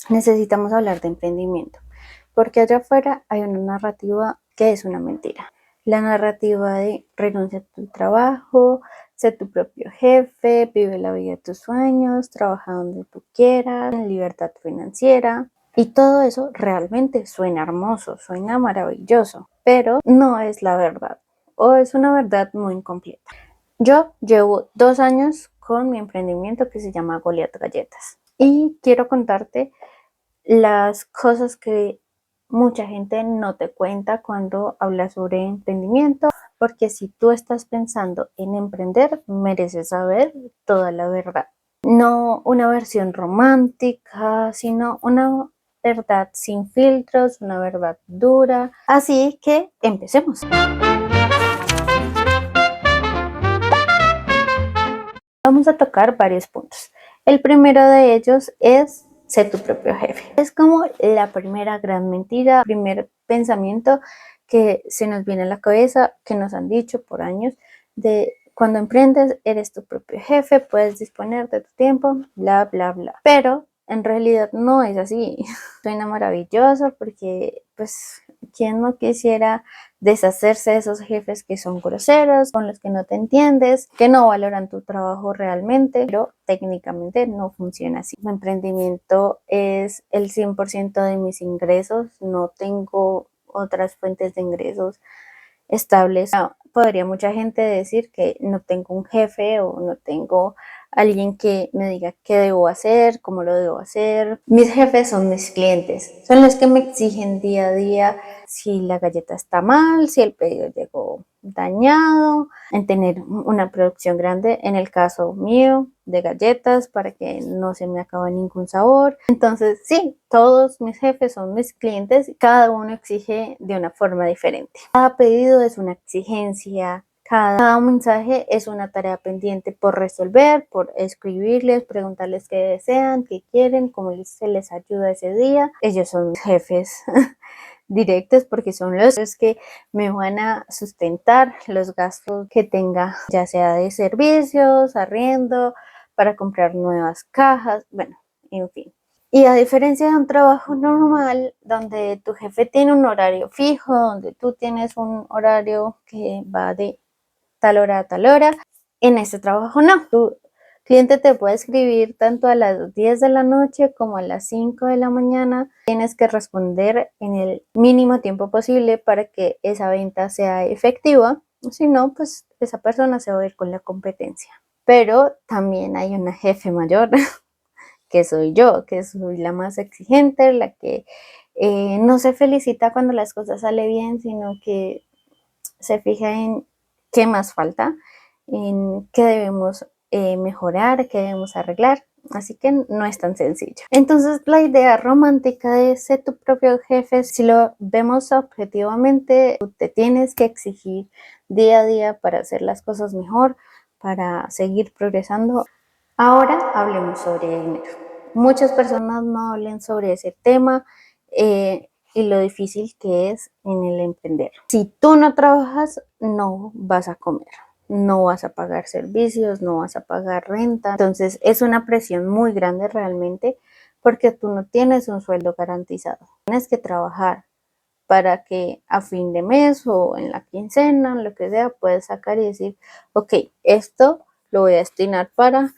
necesitamos hablar de emprendimiento, porque allá afuera hay una narrativa que es una mentira. La narrativa de renuncia a tu trabajo, sé tu propio jefe, vive la vida de tus sueños, trabaja donde tú quieras, en libertad financiera. Y todo eso realmente suena hermoso, suena maravilloso, pero no es la verdad, o es una verdad muy incompleta. Yo llevo 2 años con mi emprendimiento que se llama Goliat Galletas y quiero contarte las cosas que mucha gente no te cuenta cuando habla sobre emprendimiento, porque si tú estás pensando en emprender, mereces saber toda la verdad. No una versión romántica, sino una verdad sin filtros, una verdad dura. Así que empecemos. Vamos a tocar varios puntos. El primero de ellos es ser tu propio jefe. Es como la primera gran mentira, primer pensamiento que se nos viene a la cabeza, que nos han dicho por años, de cuando emprendes eres tu propio jefe, puedes disponer de tu tiempo, bla, bla, bla. Pero en realidad no es así. Suena maravilloso porque, pues, ¿quién no quisiera deshacerse de esos jefes que son groseros, con los que no te entiendes, que no valoran tu trabajo realmente? Pero técnicamente no funciona así. Mi emprendimiento es el 100% de mis ingresos, no tengo otras fuentes de ingresos estables. No, podría mucha gente decir que no tengo un jefe o no tengo alguien que me diga qué debo hacer, cómo lo debo hacer. Mis jefes son mis clientes, son los que me exigen día a día si la galleta está mal, si el pedido llegó dañado, en tener una producción grande, en el caso mío, de galletas para que no se me acabe ningún sabor. Entonces, sí, todos mis jefes son mis clientes, cada uno exige de una forma diferente. Cada pedido es una exigencia, cada mensaje es una tarea pendiente por resolver, por escribirles, preguntarles qué desean, qué quieren, cómo se les ayuda ese día. Ellos son mis jefes directos porque son los que me van a sustentar los gastos que tenga, ya sea de servicios, arriendo, para comprar nuevas cajas, bueno, en fin. Y a diferencia de un trabajo normal, donde tu jefe tiene un horario fijo, donde tú tienes un horario que va de tal hora a tal hora, en este trabajo no. Tu cliente te puede escribir tanto a las 10 de la noche como a las 5 de la mañana. Tienes que responder en el mínimo tiempo posible para que esa venta sea efectiva. Si no, pues esa persona se va a ir con la competencia. Pero también hay una jefe mayor, que soy yo, que soy la más exigente, la que no se felicita cuando las cosas salen bien, sino que se fija en qué más falta, en qué debemos mejorar, qué debemos arreglar. Así que no es tan sencillo. Entonces la idea romántica de ser tu propio jefe, si lo vemos objetivamente, tú te tienes que exigir día a día para hacer las cosas mejor, para seguir progresando. Ahora hablemos sobre dinero. Muchas personas no hablan sobre ese tema y lo difícil que es en el emprender. Si tú no trabajas, no vas a comer, no vas a pagar servicios, no vas a pagar renta. Entonces es una presión muy grande realmente porque tú no tienes un sueldo garantizado. Tienes que trabajar para que a fin de mes o en la quincena, lo que sea, puedes sacar y decir, ok, esto lo voy a destinar para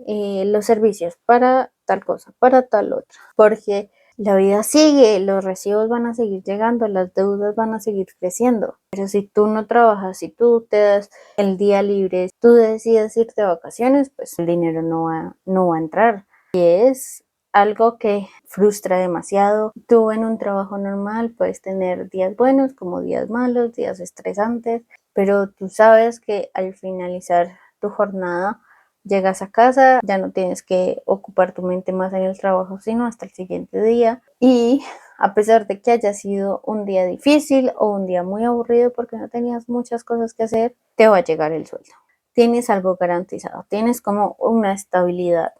los servicios, para tal cosa, para tal otra, porque la vida sigue, los recibos van a seguir llegando, las deudas van a seguir creciendo, pero si tú no trabajas, si tú te das el día libre, tú decides irte de vacaciones, pues el dinero no va a entrar. Y es algo que frustra demasiado. Tú en un trabajo normal puedes tener días buenos como días malos, días estresantes, pero tú sabes que al finalizar tu jornada llegas a casa, ya no tienes que ocupar tu mente más en el trabajo, sino hasta el siguiente día. Y a pesar de que haya sido un día difícil o un día muy aburrido porque no tenías muchas cosas que hacer, te va a llegar el sueldo. Tienes algo garantizado, tienes como una estabilidad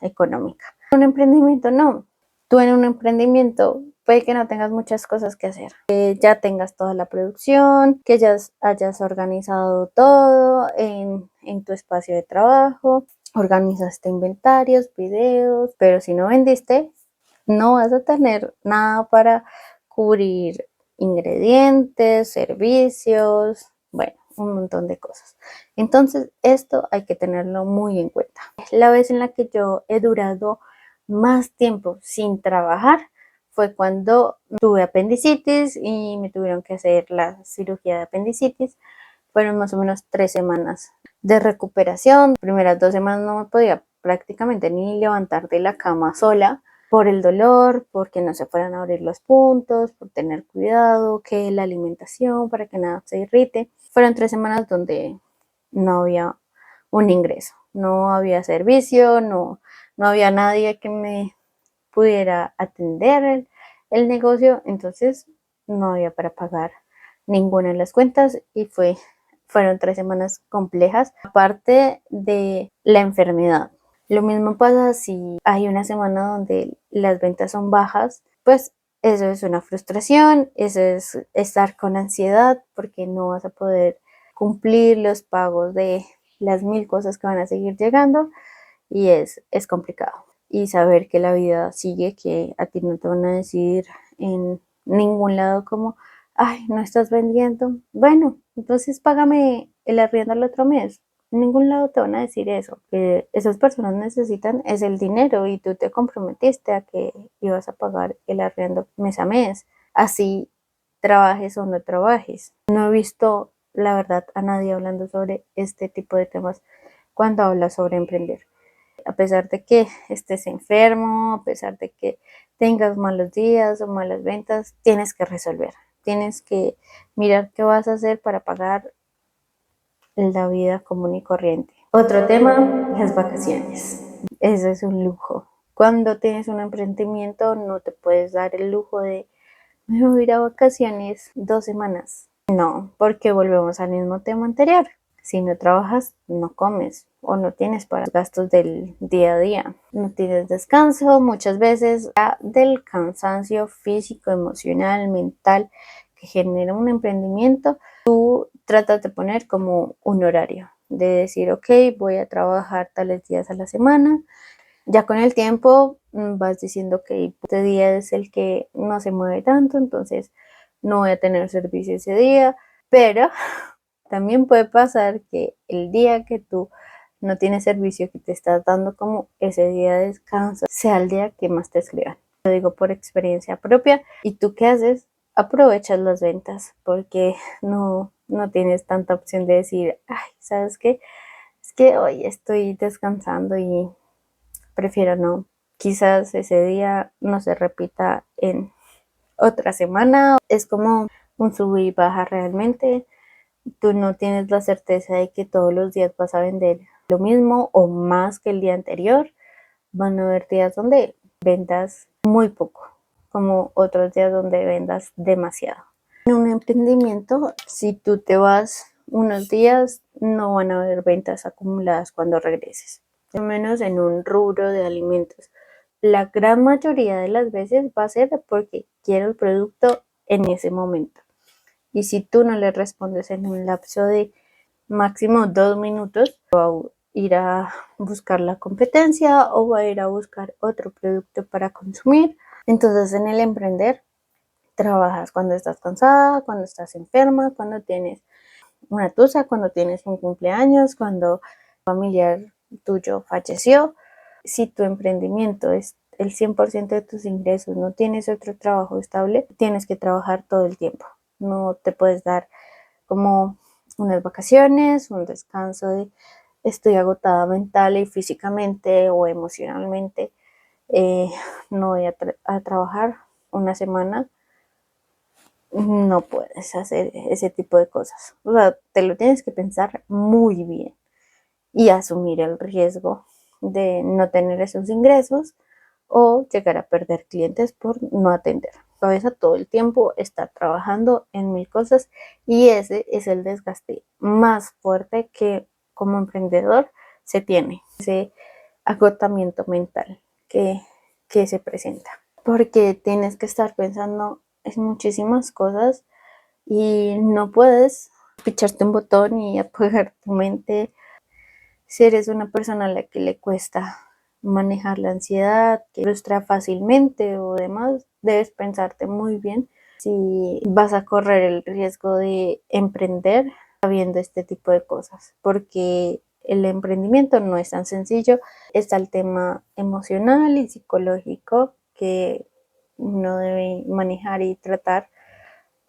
económica. Un emprendimiento no. Tú en un emprendimiento puede que no tengas muchas cosas que hacer, que ya tengas toda la producción, que ya hayas organizado todo en tu espacio de trabajo, organizaste inventarios, videos, pero si no vendiste, No vas a tener nada para cubrir ingredientes, servicios, bueno, un montón de cosas. Entonces, esto hay que tenerlo muy en cuenta. La vez en la que yo he durado más tiempo sin trabajar fue cuando tuve apendicitis y me tuvieron que hacer la cirugía de apendicitis. Fueron más o menos 3 semanas de recuperación. Las primeras 2 semanas no me podía prácticamente ni levantar de la cama sola por el dolor, porque no se fueran a abrir los puntos, por tener cuidado, que la alimentación, para que nada se irrite. Fueron 3 semanas donde no había un ingreso, no había servicio, no había nadie que me pudiera atender el negocio, entonces no había para pagar ninguna de las cuentas y fueron 3 semanas complejas, aparte de la enfermedad. Lo mismo pasa si hay una semana donde las ventas son bajas, pues eso es una frustración, eso es estar con ansiedad porque no vas a poder cumplir los pagos de las 1000 cosas que van a seguir llegando y es complicado. Y saber que la vida sigue, que a ti no te van a decir en ningún lado como, ay, no estás vendiendo, bueno, entonces págame el arriendo el otro mes. En ningún lado te van a decir eso, que esas personas necesitan es el dinero y tú te comprometiste a que ibas a pagar el arriendo mes a mes, así trabajes o no trabajes. No he visto, la verdad, a nadie hablando sobre este tipo de temas cuando habla sobre emprender. A pesar de que estés enfermo, a pesar de que tengas malos días o malas ventas, tienes que resolver, tienes que mirar qué vas a hacer para pagar la vida común y corriente. Otro tema, las vacaciones. Eso es un lujo. Cuando tienes un emprendimiento no te puedes dar el lujo de me voy a ir a vacaciones 2 semanas. No, porque volvemos al mismo tema anterior. Si no trabajas, no comes o no tienes para los gastos del día a día. No tienes descanso, muchas veces del cansancio físico, emocional, mental que genera un emprendimiento, tú tratas de poner como un horario, de decir, ok, voy a trabajar tales días a la semana. Ya con el tiempo vas diciendo que este día es el que no se mueve tanto, entonces no voy a tener servicio ese día, pero también puede pasar que el día que tú no tienes servicio, que te estás dando como ese día de descanso, sea el día que más te escriban. Lo digo por experiencia propia. ¿Y tú qué haces? Aprovechas las ventas porque no tienes tanta opción de decir, ay, ¿sabes qué? Es que hoy estoy descansando y prefiero no. Quizás ese día no se repita en otra semana. Es como un sub y baja realmente. Tú no tienes la certeza de que todos los días vas a vender lo mismo o más que el día anterior. Van a haber días donde vendas muy poco, como otros días donde vendas demasiado. En un emprendimiento, si tú te vas unos días, no van a haber ventas acumuladas cuando regreses, al menos en un rubro de alimentos. La gran mayoría de las veces va a ser porque quiero el producto en ese momento. Y si tú no le respondes en un lapso de máximo 2 minutos, va a ir a buscar la competencia o va a ir a buscar otro producto para consumir. Entonces, en el emprender, trabajas cuando estás cansada, cuando estás enferma, cuando tienes una tusa, cuando tienes un cumpleaños, cuando un familiar tuyo falleció. Si tu emprendimiento es el 100% de tus ingresos, no tienes otro trabajo estable, tienes que trabajar todo el tiempo. No te puedes dar como unas vacaciones, un descanso de estoy agotada mental y físicamente o emocionalmente, no voy a trabajar una semana. No puedes hacer ese tipo de cosas. O sea, te lo tienes que pensar muy bien y asumir el riesgo de no tener esos ingresos o llegar a perder clientes por no atender. La cabeza todo el tiempo está trabajando en 1000 cosas y ese es el desgaste más fuerte que como emprendedor se tiene, ese agotamiento mental que se presenta. Porque tienes que estar pensando en muchísimas cosas y no puedes picharte un botón y apagar tu mente. Si eres una persona a la que le cuesta manejar la ansiedad, que frustra fácilmente o demás, debes pensarte muy bien si vas a correr el riesgo de emprender sabiendo este tipo de cosas, porque el emprendimiento no es tan sencillo. Está el tema emocional y psicológico que uno debe manejar y tratar,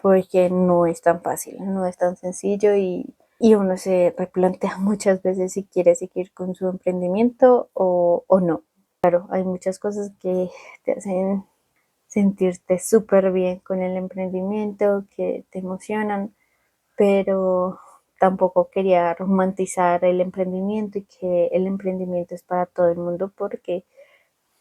porque no es tan fácil, no es tan sencillo y uno se replantea muchas veces si quiere seguir con su emprendimiento o no. Claro, hay muchas cosas que te hacen sentirte súper bien con el emprendimiento, que te emocionan, pero tampoco quería romantizar el emprendimiento y que el emprendimiento es para todo el mundo, porque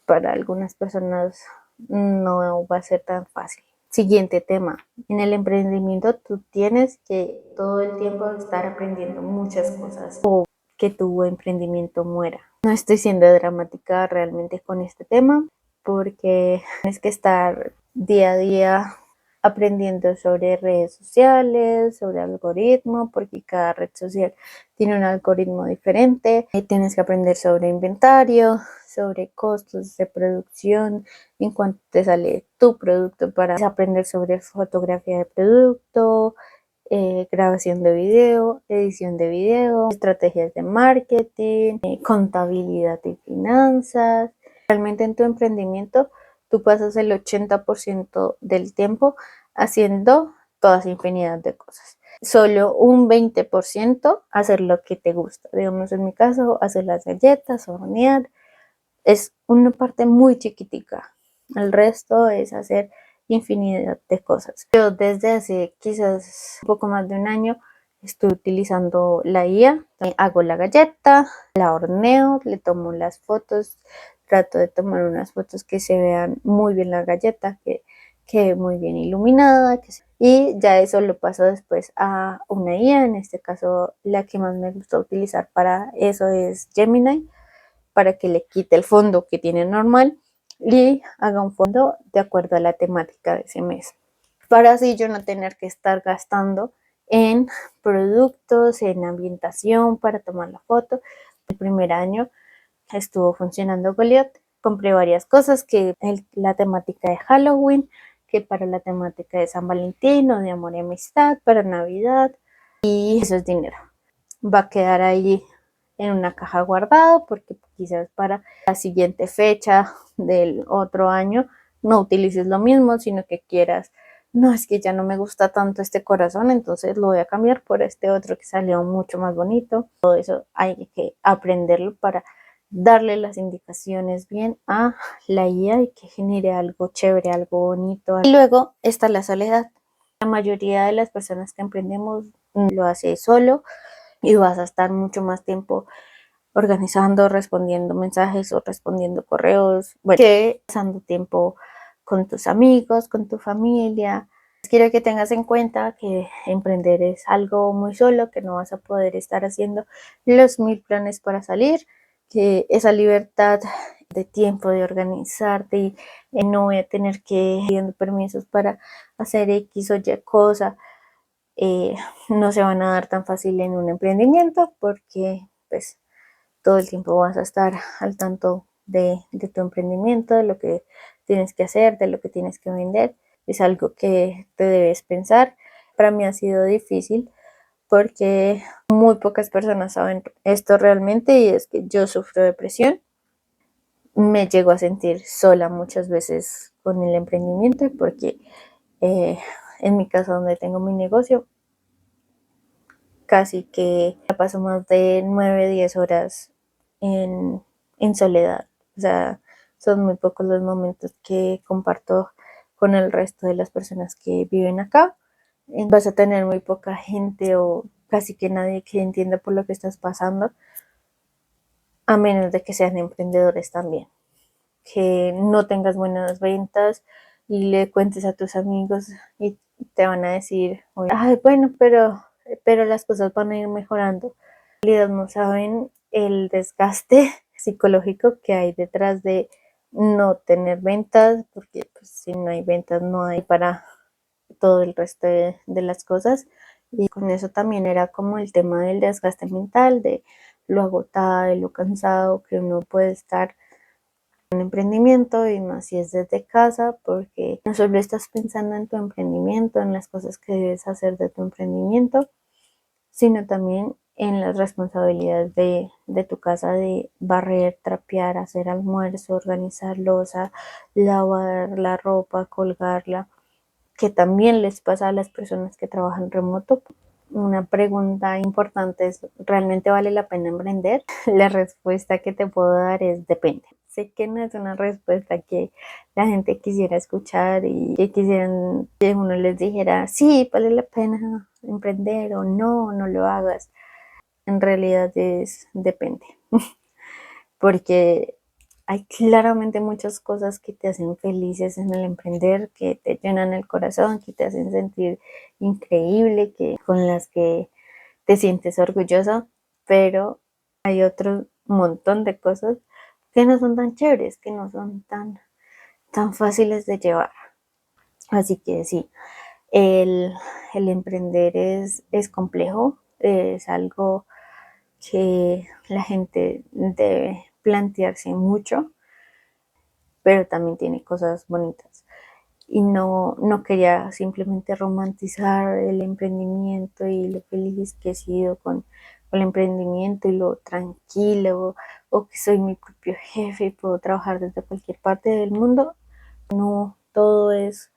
para algunas personas no va a ser tan fácil. Siguiente tema. En el emprendimiento tú tienes que todo el tiempo estar aprendiendo muchas cosas o que tu emprendimiento muera. No estoy siendo dramática realmente con este tema, porque tienes que estar día a día aprendiendo sobre redes sociales, sobre algoritmo, porque cada red social tiene un algoritmo diferente. Tienes que aprender sobre inventario, sobre costos de producción, en cuanto te sale tu producto, para aprender sobre fotografía de producto, grabación de video, edición de video, estrategias de marketing, contabilidad y finanzas. Realmente en tu emprendimiento tú pasas el 80% del tiempo haciendo toda esa infinidad de cosas. Solo un 20% hacer lo que te gusta. Digamos, en mi caso, hacer las galletas, hornear. Es una parte muy chiquitica. El resto es hacer infinidad de cosas. Yo desde hace quizás un poco más de un año estoy utilizando la IA. Hago la galleta, la horneo, le tomo las fotos, trato de tomar unas fotos que se vean muy bien la galleta, que quede muy bien iluminada, y ya eso lo paso después a una IA. En este caso, la que más me gusta utilizar para eso es Gemini, para que le quite el fondo que tiene normal y haga un fondo de acuerdo a la temática de ese mes, para así yo no tener que estar gastando en productos, en ambientación para tomar la foto. El primer año estuvo funcionando Goliath. Compré varias cosas, que la temática de Halloween, que para la temática de San Valentín o de amor y amistad, para Navidad, y eso es dinero. Va a quedar ahí en una caja guardado, porque quizás para la siguiente fecha del otro año no utilices lo mismo, sino que quieras, no, es que ya no me gusta tanto este corazón, entonces lo voy a cambiar por este otro que salió mucho más bonito. Todo eso hay que aprenderlo para darle las indicaciones bien a la IA y que genere algo chévere, algo bonito. Y luego está la soledad. La mayoría de las personas que emprendemos lo hace solo, y vas a estar mucho más tiempo organizando, respondiendo mensajes o respondiendo correos, bueno, que pasando tiempo con tus amigos, con tu familia. Quiero que tengas en cuenta que emprender es algo muy solo, que no vas a poder estar haciendo los 1000 planes para salir, que esa libertad de tiempo, de organizarte, y no voy a tener que ir pidiendo permisos para hacer X o Y cosa, no se van a dar tan fácil en un emprendimiento, porque pues todo el tiempo vas a estar al tanto de tu emprendimiento, de lo que tienes que hacer, de lo que tienes que vender. Es algo que te debes pensar. Para mí ha sido difícil porque muy pocas personas saben esto realmente, y es que yo sufro depresión. Me llego a sentir sola muchas veces con el emprendimiento, porque en mi casa, donde tengo mi negocio, casi que paso más de 9, 10 horas en soledad. O sea, son muy pocos los momentos que comparto con el resto de las personas que viven acá. Vas a tener muy poca gente o casi que nadie que entienda por lo que estás pasando, a menos de que sean emprendedores también. Que no tengas buenas ventas y le cuentes a tus amigos y te van a decir, ay, bueno, pero las cosas van a ir mejorando. En realidad no saben el desgaste psicológico que hay detrás de no tener ventas, porque pues, si no hay ventas no hay para todo el resto de las cosas. Y con eso también era como el tema del desgaste mental, de lo agotada, de lo cansado que uno puede estar un emprendimiento, y más si es desde casa, porque no solo estás pensando en tu emprendimiento, en las cosas que debes hacer de tu emprendimiento, sino también en las responsabilidades de tu casa, de barrer, trapear, hacer almuerzo, organizar loza, lavar la ropa, colgarla, que también les pasa a las personas que trabajan remoto. Una pregunta importante es, ¿realmente vale la pena emprender? La respuesta que te puedo dar es depende. Sé que no es una respuesta que la gente quisiera escuchar y que quisieran que uno les dijera, sí, vale la pena emprender, o no, no lo hagas. En realidad es depende, porque hay claramente muchas cosas que te hacen felices en el emprender, que te llenan el corazón, que te hacen sentir increíble, que con las que te sientes orgulloso, pero hay otro montón de cosas que no son tan chéveres, que no son tan fáciles de llevar. Así que sí, el, el emprender es complejo, es algo que la gente debe plantearse mucho, pero también tiene cosas bonitas. Y no quería simplemente romantizar el emprendimiento y lo feliz que he sido con el emprendimiento y lo tranquilo, o que soy mi propio jefe y puedo trabajar desde cualquier parte del mundo. No todo es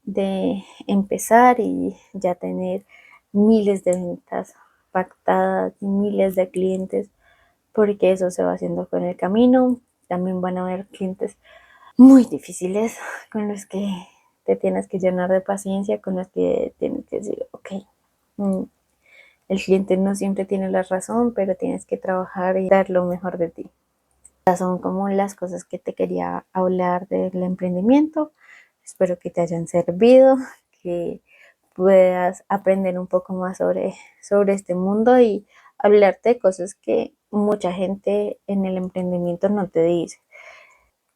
de empezar y ya tener miles de ventas pactadas y miles de clientes, porque eso se va haciendo con el camino. También van a haber clientes muy difíciles con los que te tienes que llenar de paciencia, con los que tienes que decir, ok, el cliente no siempre tiene la razón, pero tienes que trabajar y dar lo mejor de ti. Estas son como las cosas que te quería hablar del emprendimiento. Espero que te hayan servido, que puedas aprender un poco más sobre este mundo y hablarte de cosas que mucha gente en el emprendimiento no te dice.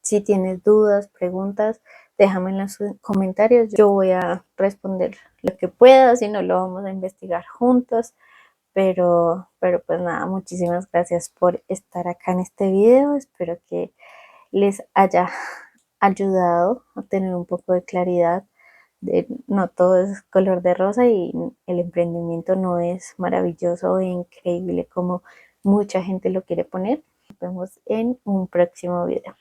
Si tienes dudas, preguntas, déjame en los comentarios. Yo voy a responder lo que pueda, si no lo vamos a investigar juntos. Pero pues nada, muchísimas gracias por estar acá en este video. Espero que les haya ayudado a tener un poco de claridad. No todo es color de rosa y el emprendimiento no es maravilloso e increíble como mucha gente lo quiere poner. Nos vemos en un próximo video.